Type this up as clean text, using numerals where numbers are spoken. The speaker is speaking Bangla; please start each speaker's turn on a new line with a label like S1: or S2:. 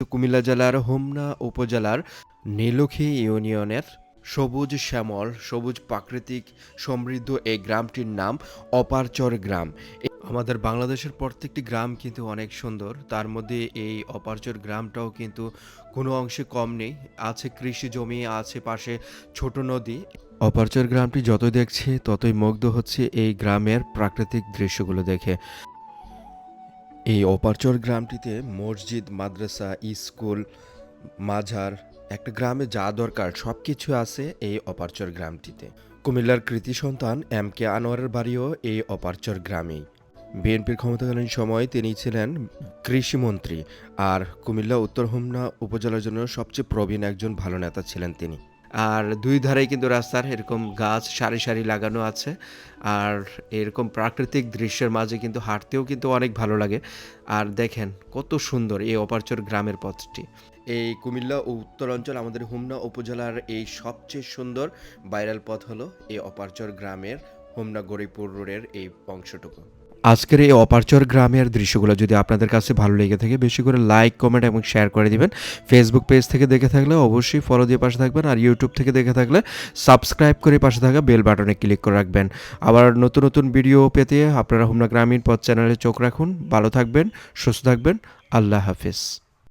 S1: কুমিল্লা জেলার হোমনা উপজেলার নীলক্ষী ইউনিয়নের সবুজ শ্যামল সবুজ প্রাকৃতিক সমৃদ্ধ এই গ্রামটির নাম অপারচর গ্রাম। আমাদের বাংলাদেশের প্রত্যেকটি গ্রাম কিন্তু অনেক সুন্দর, তার মধ্যে এই অপারচর গ্রামটাও কিন্তু কোনো অংশে কম নেই। আছে কৃষি জমি, আছে পাশে ছোট নদী। অপারচর গ্রামটি যতই দেখছে ততই মুগ্ধ হচ্ছে এই গ্রামের প্রাকৃতিক দৃশ্যগুলো দেখে। এই অপারচর গ্রামটিতে মসজিদ, মাদ্রাসা, স্কুল, মাজার, একটা গ্রামে যা দরকার সব কিছু আছে এই অপারচর গ্রামটিতে। কুমিল্লার কৃতি সন্তান M.K. আনোয়ারের বাড়িও এই অপারচর গ্রামেই। বিএনপির ক্ষমতাকালীন সময়ে তিনি ছিলেন কৃষিমন্ত্রী, আর কুমিল্লা উত্তর হোমনা উপজেলার জন্য সবচেয়ে প্রবীণ একজন ভালো নেতা ছিলেন তিনি। আর দুই ধারেই কিন্তু রাস্তার এরকম গাছ সারি সারি লাগানো আছে। আর এরকম প্রাকৃতিক দৃশ্যের মাঝে কিন্তু হাঁটতেও কিন্তু অনেক ভালো লাগে। আর দেখেন কত সুন্দর এই অপারচর গ্রামের পথটি। এই কুমিল্লা ও উত্তরাঞ্চল আমাদের হোমনা উপজেলার এই সবচেয়ে সুন্দর ভাইরাল পথ হলো এই অপারচর গ্রামের হোমনা গরিপুর রোডের এই অংশটুকু। আজকের এই অপারচর গ্রামের দৃশ্যগুলো যদি আপনাদের কাছে ভালো লেগে থাকে, বেশি করে লাইক, কমেন্ট এবং শেয়ার করে দিবেন। ফেসবুক পেজ থেকে দেখে থাকলে অবশ্যই ফলো দিয়ে পাশে থাকবেন, আর ইউটিউব থেকে দেখে থাকলে সাবস্ক্রাইব করে পাশে থাকা বেল বাটনে ক্লিক করে রাখবেন। আবার নতুন নতুন ভিডিও পেতে আপনারা হোমনা গ্রামীণ পথ চ্যানেলে চোখ রাখুন। ভালো থাকবেন, সুস্থ থাকবেন। আল্লাহ হাফিজ।